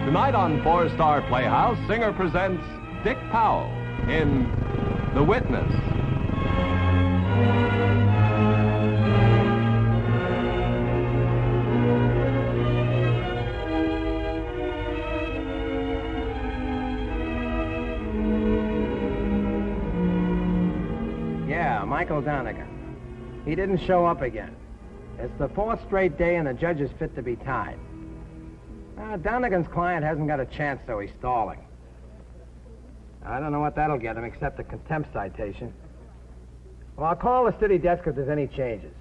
Tonight on Four-Star Playhouse, Singer presents Dick Powell in The Witness. Yeah, Michael Donegan. He didn't show up again. It's the fourth straight day and the judge is fit to be tied. Donegan's client hasn't got a chance, so he's stalling. I don't know what that'll get him except a contempt citation. Well, I'll call the city desk if there's any changes.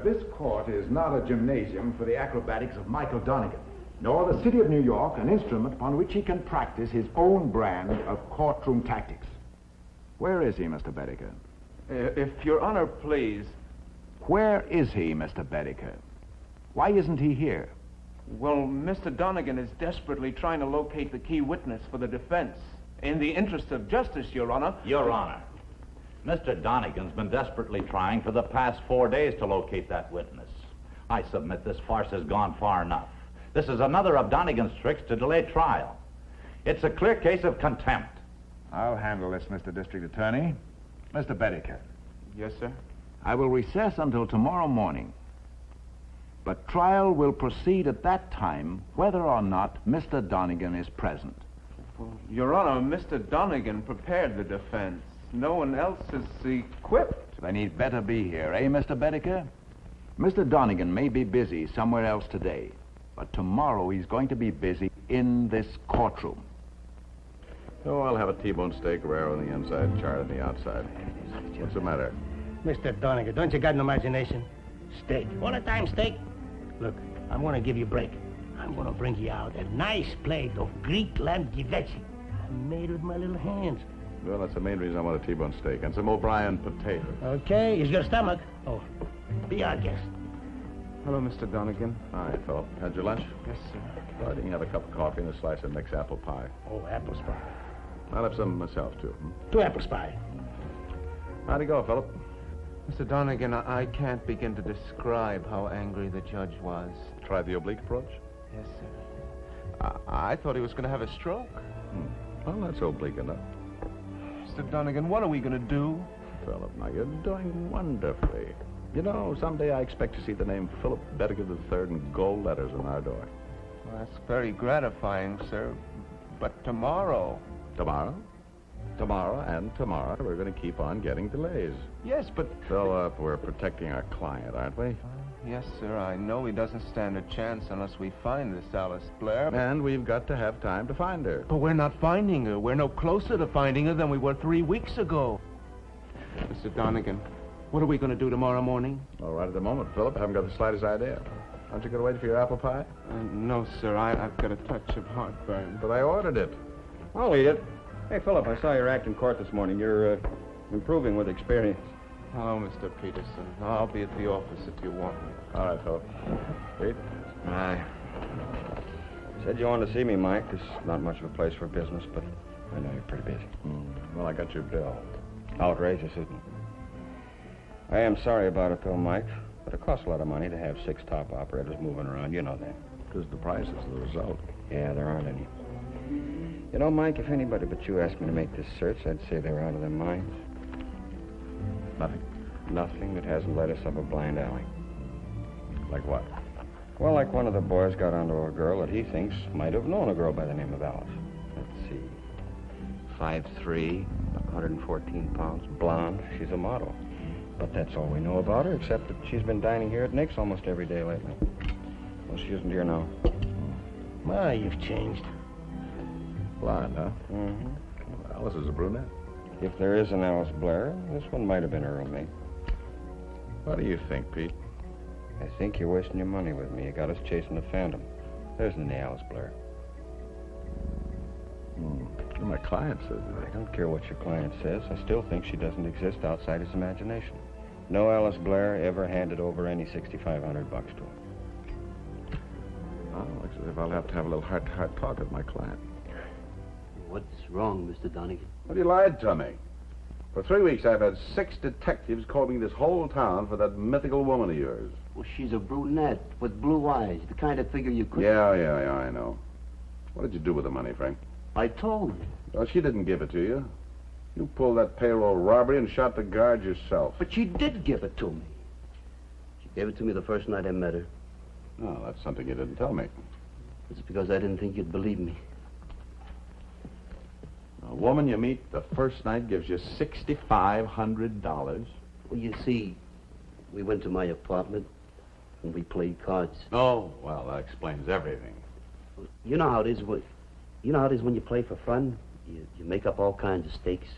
This court is not a gymnasium for the acrobatics of Michael Donegan, nor the city of New York an instrument upon which he can practice his own brand of courtroom tactics. Where is he, Mr. Bedecker? If Your Honor, please. Where is he, Mr. Bedecker? Why isn't he here? Well, Mr. Donegan is desperately trying to locate the key witness for the defense. In the interest of justice, Your Honor. Your Honor, Mr. Donegan's been desperately trying for the past 4 days to locate that witness. I submit this farce has gone far enough. This is another of Donegan's tricks to delay trial. It's a clear case of contempt. I'll handle this, Mr. District Attorney. Mr. Bedecker. Yes, sir? I will recess until tomorrow morning. But trial will proceed at that time, whether or not Mr. Donegan is present. Well, Your Honor, Mr. Donegan prepared the defense. No one else is equipped. Then he'd better be here, eh, Mr. Bedecker? Mr. Donegan may be busy somewhere else today, but tomorrow he's going to be busy in this courtroom. Oh, I'll have a T-bone steak, rare on the inside, charred on the outside. What's the matter? Mr. Donegan, don't you got no imagination? Steak. All the time steak? Look, I'm going to give you a break. I'm going to bring you out a nice plate of Greek lamb giveci. I made with my little hands. Well, that's the main reason I want a T-bone steak and some O'Brien potatoes. Okay, is your stomach? Oh, be our guest. Hello, Mr. Donegan. Hi, Philip. Had your lunch? Yes, sir. Well, I didn't have a cup of coffee and a slice of mixed apple pie. Oh, apple pie. I'll have some myself, too. 2 apple pie. How'd it go, Philip? Mr. Donegan, I can't begin to describe how angry the judge was. Tried the oblique approach? Yes, sir. I thought he was going to have a stroke. Well, that's oblique enough. Mr. Donegan, what are we going to do? Philip, now you're doing wonderfully. You know, someday I expect to see the name Philip Bedecker III in gold letters on our door. Well, that's very gratifying, sir. But tomorrow... Tomorrow? Tomorrow and tomorrow, we're going to keep on getting delays. Yes, but... Philip, we're protecting our client, aren't we? Yes, sir. I know he doesn't stand a chance unless we find this Alice Blair. And we've got to have time to find her. But we're not finding her. We're no closer to finding her than we were 3 weeks ago. Mr. Donegan, what are we going to do tomorrow morning? All right at the moment, Philip. I haven't got the slightest idea. Aren't you going to wait for your apple pie? No, sir. I've got a touch of heartburn. But I ordered it. I'll eat it. Hey, Philip, I saw your act in court this morning. You're improving with experience. Hello, Mr. Peterson. I'll be at the office if you want me. All right, Philip. Pete? Aye. Said you wanted to see me, Mike. It's not much of a place for business, but I know you're pretty busy. Well, I got your bill. Outrageous, isn't it? I am sorry about it, though, Mike. But it costs a lot of money to have 6 top operators moving around. You know that. Because the price is the result. Yeah, there aren't any. You know, Mike, if anybody but you asked me to make this search, I'd say they're out of their minds. Nothing. Nothing that hasn't led us up a blind alley. Like what? Well, like one of the boys got onto a girl that he thinks might have known a girl by the name of Alice. Let's see. 5'3", 114 pounds, blonde. She's a model. But that's all we know about her, except that she's been dining here at Nick's almost every day lately. Well, she isn't here now. My, you've changed. Blonde, huh? Mm-hmm. Well, Alice is a brunette. If there is an Alice Blair, this one might have been her roommate. What do you think, Pete? I think you're wasting your money with me. You got us chasing a phantom. There isn't any Alice Blair. My client says I don't care what your client says. I still think she doesn't exist outside his imagination. No Alice Blair ever handed over any $6,500 to him. Oh, looks as if I'll have to have a little heart-to-heart talk with my client. What's wrong, Mr. Donegan? Well, you lied to me. For 3 weeks, I've had 6 detectives combing this whole town for that mythical woman of yours. Well, she's a brunette with blue eyes, the kind of figure you could... Yeah, I know. What did you do with the money, Frank? I told you. Well, she didn't give it to you. You pulled that payroll robbery and shot the guard yourself. But she did give it to me. She gave it to me the first night I met her. Oh, that's something you didn't tell me. It's because I didn't think you'd believe me. A woman you meet the first night gives you $6,500. Well, you see, we went to my apartment and we played cards. Oh, well, that explains everything. You know how it is when you play for fun? You make up all kinds of stakes.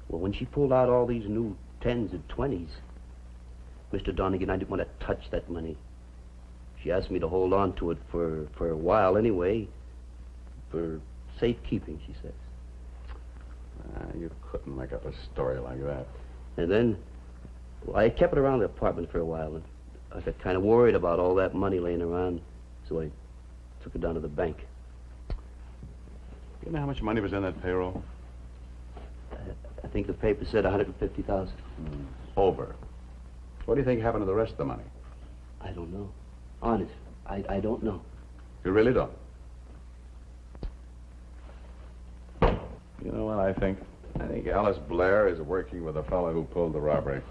Well, when she pulled out all these new 10s and 20s, Mr. Donegan, I didn't want to touch that money. She asked me to hold on to it for a while anyway, for safekeeping, she says. You couldn't make up a story like that. And then, well, I kept it around the apartment for a while, and I got kind of worried about all that money laying around, so I took it down to the bank. You know how much money was in that payroll? I think the paper said $150,000. Over. What do you think happened to the rest of the money? I don't know. Honest, I don't know. You really don't? You know what I think? I think Alice Blair is working with the fellow who pulled the robbery.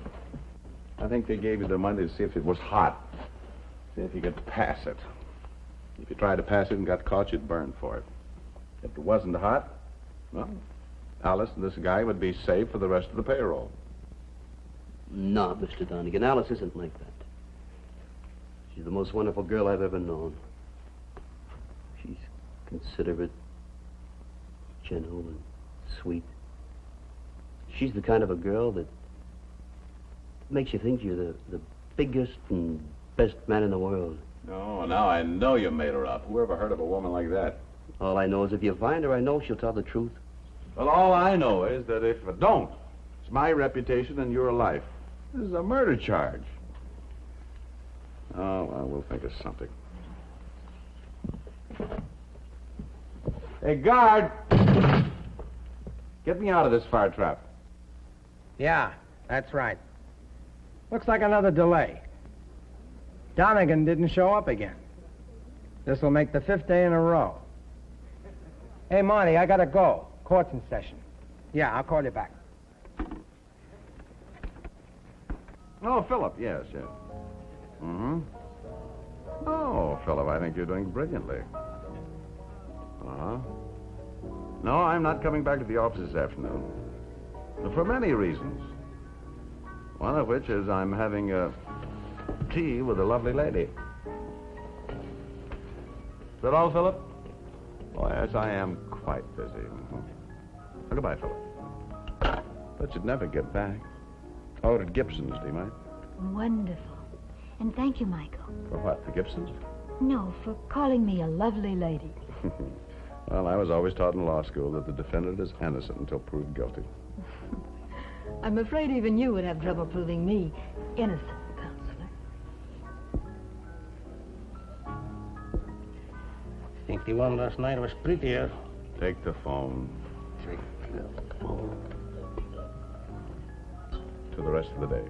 I think they gave you the money to see if it was hot. See if you could pass it. If you tried to pass it and got caught, you'd burn for it. If it wasn't hot, well, Alice and this guy would be safe for the rest of the payroll. No, Mr. Donegan, Alice isn't like that. She's the most wonderful girl I've ever known. She's considerate, gentle, and sweet. She's the kind of a girl that makes you think you're the biggest and best man in the world. Oh, now I know you made her up. Who ever heard of a woman like that? All I know is if you find her, I know she'll tell the truth. Well, all I know is that if I don't, it's my reputation and your life. This is a murder charge. Oh, well, we'll think of something. Hey, guard! Get me out of this fire trap. Yeah, that's right. Looks like another delay. Donegan didn't show up again. This'll make the 5th day in a row. Hey, Marty, I gotta go. Court's in session. Yeah, I'll call you back. Oh, Philip, yes. Oh, Philip, I think you're doing brilliantly. Uh-huh. No, I'm not coming back to the office this afternoon. For many reasons. One of which is I'm having tea with a lovely lady. Is that all, Philip? Oh, yes, I am quite busy. Oh, goodbye, Philip. But you'd never get back. Oh, at Gibson's, do you mind? Wonderful. And thank you, Michael. For what, the Gibsons? No, for calling me a lovely lady. Well, I was always taught in law school that the defendant is innocent until proved guilty. I'm afraid even you would have trouble proving me innocent, Counselor. I think the one last night was prettier. Take the phone. To the rest of the day.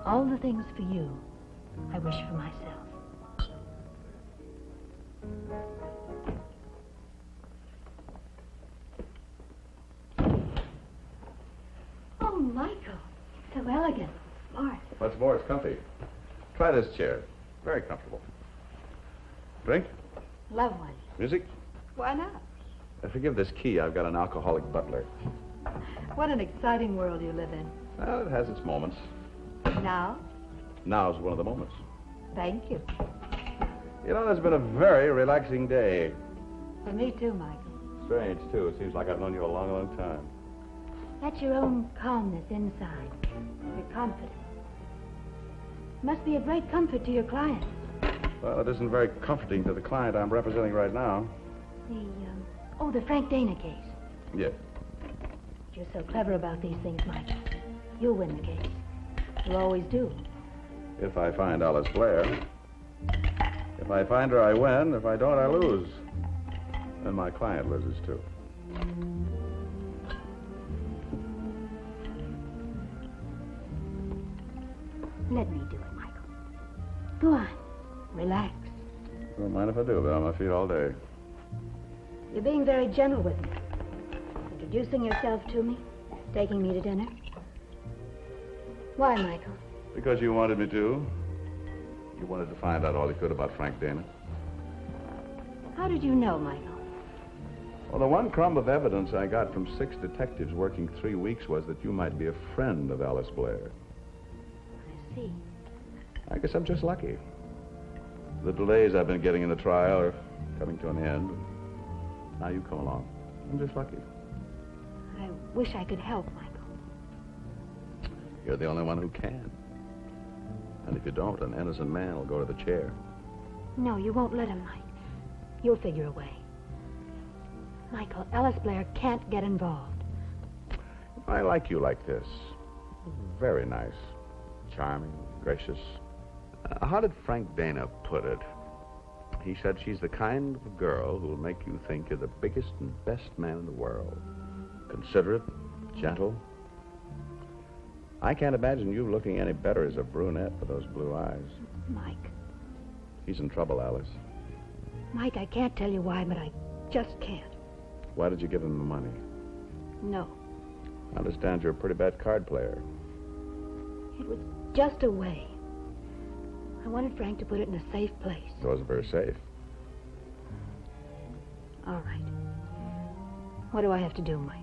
All the things for you, I wish for myself. Oh, Michael, so elegant, smart. What's more, it's comfy. Try this chair. Very comfortable. Drink? Love one. Music? Why not? Forgive this key. I've got an alcoholic butler. What an exciting world you live in. Well, it has its moments. Now, Now's one of the moments. thank you. You know, it's been a very relaxing day. For me too, Michael. Strange, too. It seems like I've known you a long, long time. That's your own calmness inside. Your confidence. Must be a great comfort to your client. Well, it isn't very comforting to the client I'm representing right now. The Frank Dana case. Yes. You're so clever about these things, Michael. You'll win the case. You always do. If I find Alice Blair. If I find her, I win. If I don't, I lose. And my client loses, too. Let me do it, Michael. Go on. Relax. Don't mind if I do. I've been on my feet all day. You're being very gentle with me. Introducing yourself to me. Taking me to dinner. Why, Michael? Because you wanted me to. You wanted to find out all you could about Frank Dana. How did you know, Michael? Well, the one crumb of evidence I got from 6 detectives working 3 weeks was that you might be a friend of Alice Blair. I see. I guess I'm just lucky. The delays I've been getting in the trial are coming to an end. Now you come along. I'm just lucky. I wish I could help, Michael. You're the only one who can. And if you don't, an innocent man will go to the chair. No, you won't let him, Mike. You'll figure a way. Michael, Alice Blair can't get involved. I like you like this. Very nice. Charming, gracious. How did Frank Dana put it? He said she's the kind of girl who'll make you think you're the biggest and best man in the world. Considerate, gentle. I can't imagine you looking any better as a brunette with those blue eyes. Mike. He's in trouble, Alice. Mike, I can't tell you why, but I just can't. Why did you give him the money? No. I understand you're a pretty bad card player. It was just a way. I wanted Frank to put it in a safe place. It wasn't very safe. All right. What do I have to do, Mike?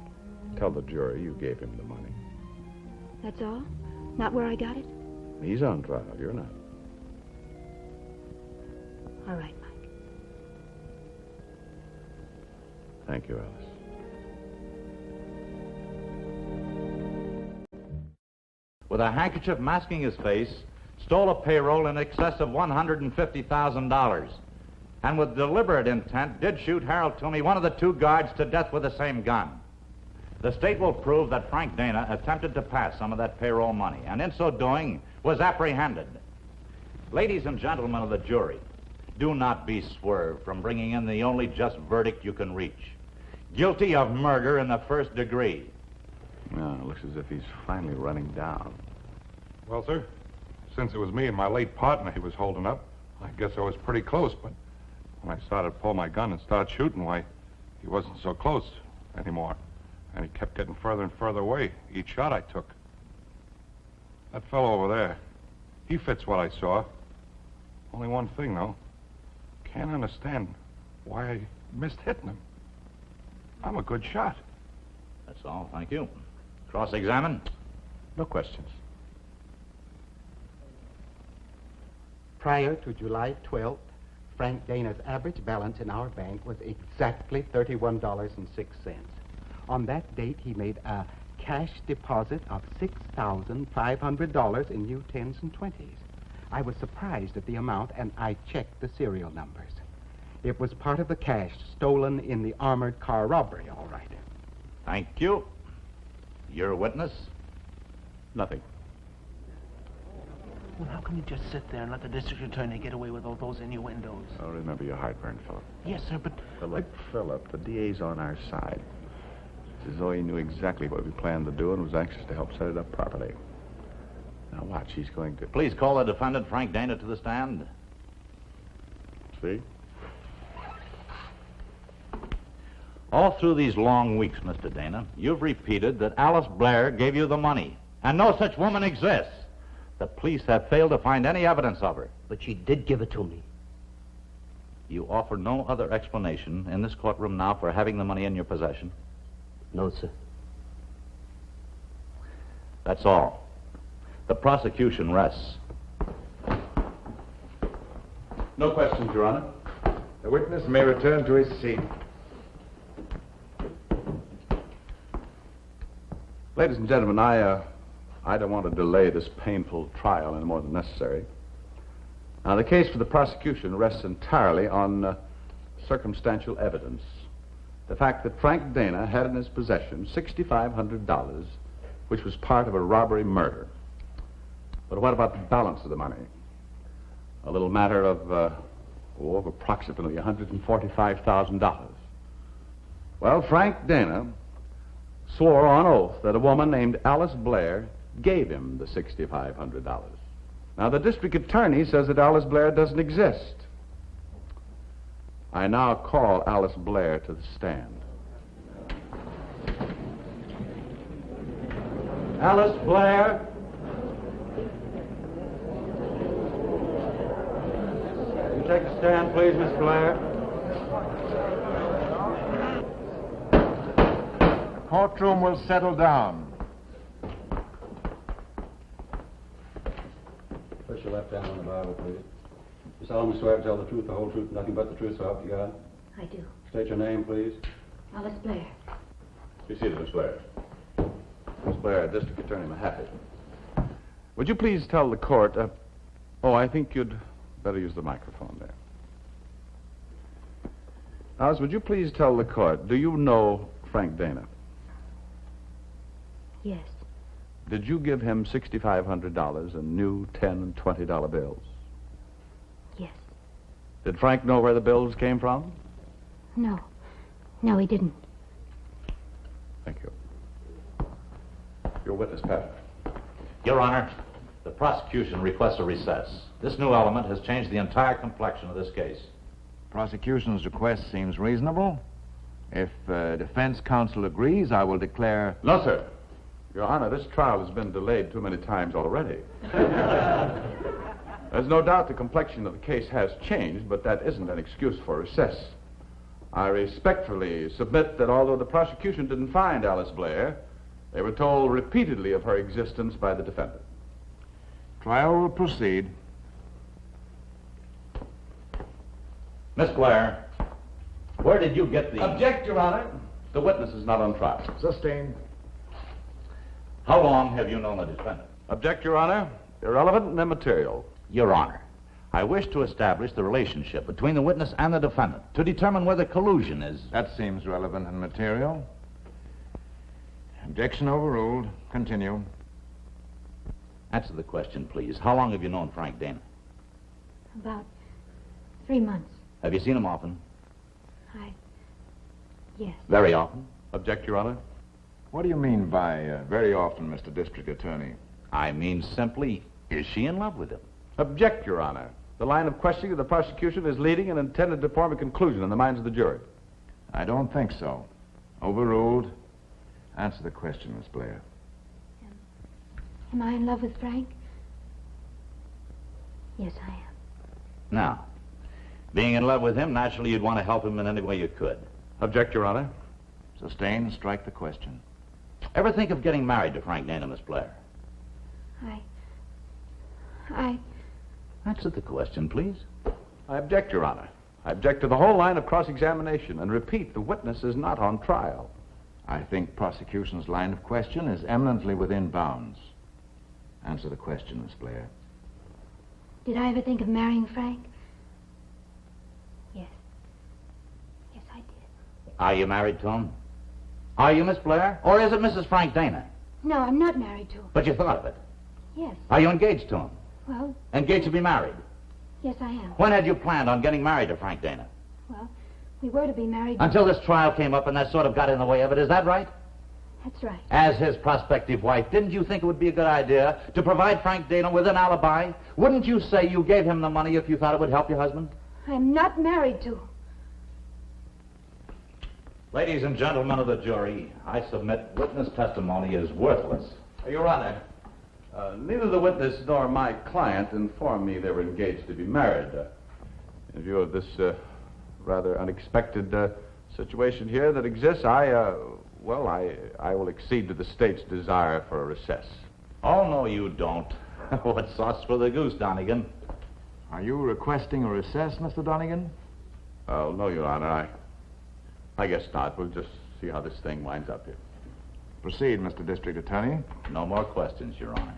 Tell the jury you gave him the money. That's all? Not where I got it? He's on trial. You're not. All right, Mike. Thank you, Alice. With a handkerchief masking his face, stole a payroll in excess of $150,000. And with deliberate intent, did shoot Harold Toomey, one of the 2 guards, to death with the same gun. The state will prove that Frank Dana attempted to pass some of that payroll money, and in so doing, was apprehended. Ladies and gentlemen of the jury, do not be swerved from bringing in the only just verdict you can reach. Guilty of murder in the 1st degree. No, it looks as if he's finally running down. Well, sir, since it was me and my late partner he was holding up, I guess I was pretty close, but when I started to pull my gun and start shooting, why, he wasn't so close anymore. And he kept getting further and further away each shot I took. That fellow over there, he fits what I saw. Only one thing, though. Can't understand why I missed hitting him. I'm a good shot. That's all. Thank you. Cross-examine. No questions. Prior to July 12th, Frank Dana's average balance in our bank was exactly $31.06. On that date, he made a cash deposit of $6,500 in new 10s and 20s. I was surprised at the amount, and I checked the serial numbers. It was part of the cash stolen in the armored car robbery, all right. Thank you. Your witness? Nothing. Well, how can you just sit there and let the district attorney get away with all those innuendos? Oh, remember your heartburn, Philip. Yes, sir, but... Look, Philip, the DA's on our side. It's as though he knew exactly what we planned to do and was anxious to help set it up properly. Now watch, he's going to... Please call the defendant, Frank Dana, to the stand. See? All through these long weeks, Mr. Dana, you've repeated that Alice Blair gave you the money, and no such woman exists. The police have failed to find any evidence of her. But she did give it to me. You offer no other explanation in this courtroom now for having the money in your possession? No, sir. That's all. The prosecution rests. No questions, Your Honor. The witness may return to his seat. Ladies and gentlemen, I don't want to delay this painful trial any more than necessary. Now, the case for the prosecution rests entirely on circumstantial evidence. The fact that Frank Dana had in his possession $6,500, which was part of a robbery murder. But what about the balance of the money? A little matter of approximately $145,000. Well, Frank Dana swore on oath that a woman named Alice Blair gave him the $6,500. Now, the district attorney says that Alice Blair doesn't exist. I now call Alice Blair to the stand. Alice Blair. You take a stand, please, Miss Blair. The courtroom will settle down. Place your left hand on the Bible, please. You solemnly swear to tell the truth, the whole truth, and nothing but the truth, so help you God? I do. State your name, please. Alice Blair. Be seated, Miss Blair. Miss Blair, District Attorney Mahaffey. Would you please tell the court... I think you'd better use the microphone there. Alice, would you please tell the court, do you know Frank Dana? Yes. Did you give him $6,500 in new $10 and $20 bills? Yes. Did Frank know where the bills came from? No. No, he didn't. Thank you. Your witness, Pat. Your Honor, the prosecution requests a recess. This new element has changed the entire complexion of this case. Prosecution's request seems reasonable. If defense counsel agrees, I will declare... No, sir. Your Honor, this trial has been delayed too many times already. There's no doubt the complexion of the case has changed, but that isn't an excuse for recess. I respectfully submit that although the prosecution didn't find Alice Blair, they were told repeatedly of her existence by the defendant. Trial will proceed. Miss Blair, where did you get the... Object, Your Honor. The witness is not on trial. Sustained. How long have you known the defendant? Object, Your Honor. Irrelevant and immaterial. Your Honor, I wish to establish the relationship between the witness and the defendant to determine whether collusion is... That seems relevant and material. Objection overruled. Continue. Answer the question, please. How long have you known Frank Dana? About 3 months. Have you seen him often? Yes. Very often? Object, Your Honor. What do you mean by very often, Mr. District Attorney? I mean simply, is she in love with him? Object, Your Honor. The line of questioning of the prosecution is leading and intended to form a conclusion in the minds of the jury. I don't think so. Overruled. Answer the question, Miss Blair. Am I in love with Frank? Yes, I am. Now, being in love with him, naturally you'd want to help him in any way you could. Object, Your Honor. Sustain. Strike the question. Ever think of getting married to Frank Dana, Miss Blair? Answer the question, please. I object, Your Honor. I object to the whole line of cross-examination and repeat, the witness is not on trial. I think prosecution's line of question is eminently within bounds. Answer the question, Miss Blair. Did I ever think of marrying Frank? Yes. Yes, I did. Are you married to him? Are you, Miss Blair? Or is it Mrs. Frank Dana? No, I'm not married to him. But you thought of it. Yes. Are you engaged to him? Well, Engaged to be married? yes, I am. When had you planned on getting married to Frank Dana? Well, we were to be married... Until this trial came up and that sort of got in the way of it. Is that right? That's right. As his prospective wife, didn't you think it would be a good idea to provide Frank Dana with an alibi? Wouldn't you say you gave him the money if you thought it would help your husband? I'm not married to him. Ladies and gentlemen of the jury, I submit witness testimony is worthless. Your Honor, neither the witness nor my client informed me they were engaged to be married. In view of this rather unexpected situation here that exists, I will accede to the state's desire for a recess. Oh, no, you don't. What sauce for the goose, Donegan? Are you requesting a recess, Mr. Donegan? Oh, no, Your Honor, I guess not. We'll just see how this thing winds up here. Proceed, Mr. District Attorney. No more questions, Your Honor.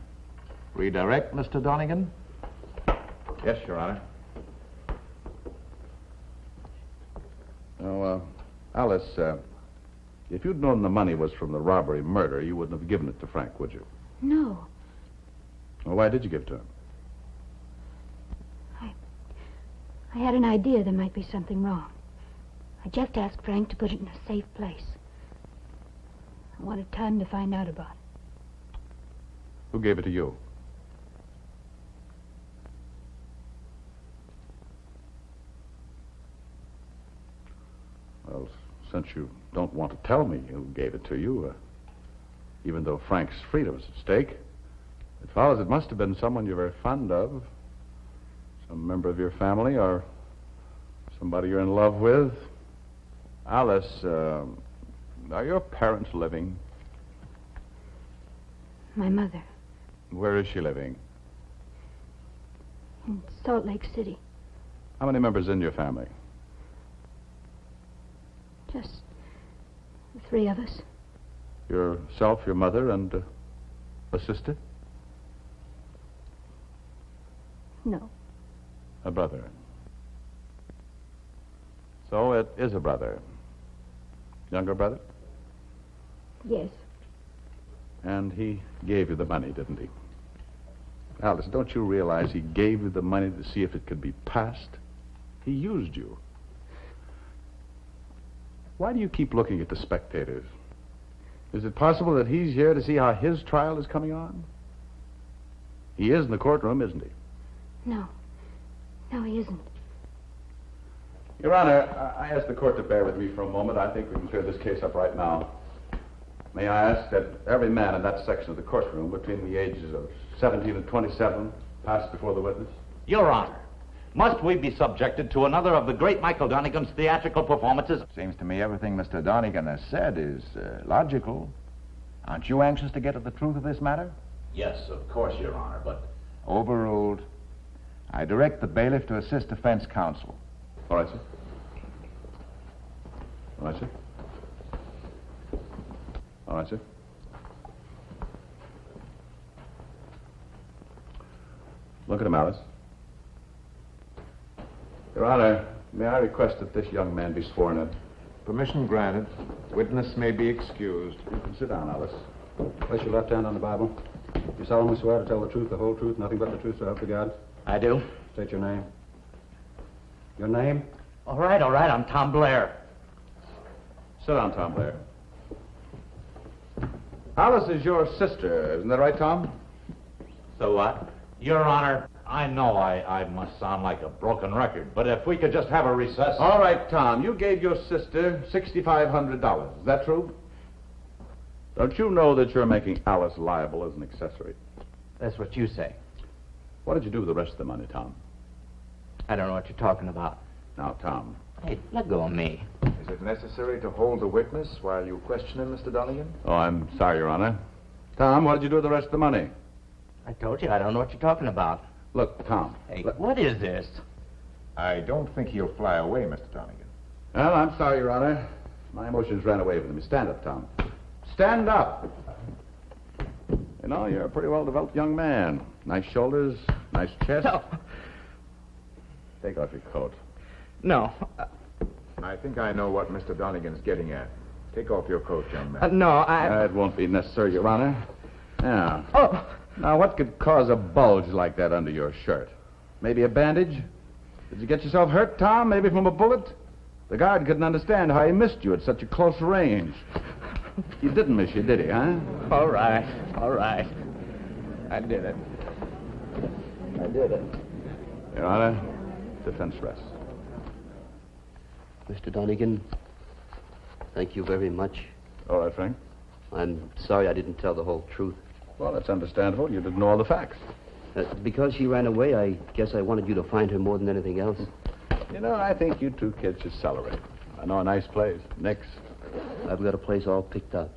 Redirect, Mr. Donegan. Yes, Your Honor. Now, Alice, if you'd known the money was from the robbery murder, you wouldn't have given it to Frank, would you? No. Well, why did you give it to him? I had an idea there might be something wrong. I just asked Frank to put it in a safe place. I wanted time to find out about it. Who gave it to you? meant you don't want to tell me who gave it to you, even though Frank's freedom is at stake. It follows it must have been someone you're very fond of, some member of your family, or somebody you're in love with. Alice, are your parents living? My mother, Where is she living? in Salt Lake City. How many members in your family? Just the three of us. Yourself, your mother, and a sister? No. A brother. So it is a brother. Younger brother? Yes. And he gave you the money, didn't he? Alice, don't you realize he gave you the money to see if it could be passed? He used you. Why do you keep looking at the spectators? Is it possible that he's here to see how his trial is coming on? He is in the courtroom, isn't he? No. No, he isn't. Your Honor, I ask the court to bear with me for a moment. I think we can clear this case up right now. May I ask that every man in that section of the courtroom between the ages of 17 and 27 pass before the witness? Your Honor, must we be subjected to another of the great Michael Donegan's theatrical performances? Seems to me everything Mr. Donegan has said is logical. Aren't you anxious to get at the truth of this matter? Yes, of course, Your Honor, but... Overruled. I direct the bailiff to assist defense counsel. All right, sir. All right, sir. All right, sir. Look at him, Alice. Your Honor, may I request that this young man be sworn in? Permission granted. Witness may be excused. You can sit down, Alice. Place your left hand on the Bible. You solemnly swear to tell the truth, the whole truth, nothing but the truth, so help you God? I do. State your name. Your name? All right, I'm Tom Blair. Sit down, Tom Blair. Alice is your sister, isn't that right, Tom? So what? Your Honor, I know I must sound like a broken record, but if we could just have a recess... All right, Tom, you gave your sister $6,500. Is that true? Don't you know that you're making Alice liable as an accessory? That's what you say. What did you do with the rest of the money, Tom? I don't know what you're talking about. Now, Tom. Hey, let go of me. Is it necessary to hold the witness while you question him, Mr. Donegan? Oh, I'm sorry, Your Honor. Tom, what did you do with the rest of the money? I told you I don't know what you're talking about. Look, Tom. Hey, what is this? I don't think he'll fly away, Mr. Donegan. Well, I'm sorry, Your Honor. My emotions ran away with me. Stand up, Tom. Stand up. You know, you're a pretty well-developed young man. Nice shoulders, nice chest. No. Take off your coat. No. I think I know what Mr. Donegan's getting at. Take off your coat, young man. No, That won't be necessary, Your Honor. Now. Oh. Now, what could cause a bulge like that under your shirt? Maybe a bandage? Did you get yourself hurt, Tom? Maybe from a bullet? The guard couldn't understand how he missed you at such a close range. He didn't miss you, did he, huh? All right. I did it. Your Honor, defense rests. Mr. Donegan, thank you very much. All right, Frank. I'm sorry I didn't tell the whole truth. Well, that's understandable. You didn't know all the facts. Because she ran away, I guess I wanted you to find her more than anything else. You know, I think you two kids should celebrate. I know a nice place. Nick's. I've got a place all picked out.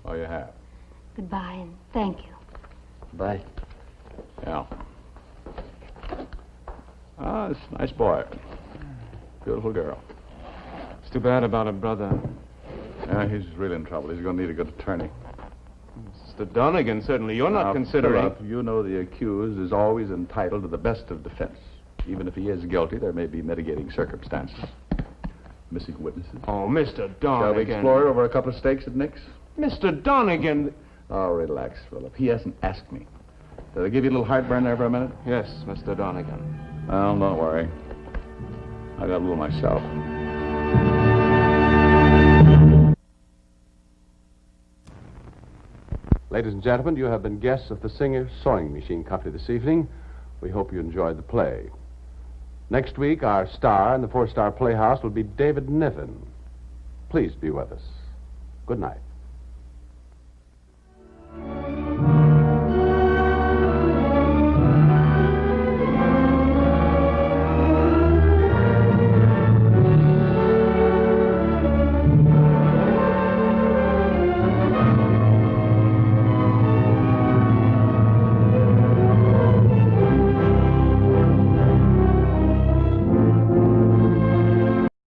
Oh, you have? Goodbye, and thank you. Bye. Yeah. Ah, it's a nice boy. Beautiful girl. It's too bad about her brother. Yeah, he's really in trouble. He's going to need a good attorney. Mr. Donegan, certainly you're not Now, considering... Philip, you know the accused is always entitled to the best of defense. Even if he is guilty, there may be mitigating circumstances. Missing witnesses. Oh, Mr. Donegan. Shall we explore over a couple of steaks at Nick's? Mr. Donegan. Oh, relax, Philip. He hasn't asked me. Did I give you a little heartburn there for a minute? Yes, Mr. Donegan. Well, don't worry. I got a little myself. Ladies and gentlemen, you have been guests of the Singer Sewing Machine Company this evening. We hope you enjoyed the play. Next week, our star in the 4-star Playhouse will be David Niven. please be with us. Good night.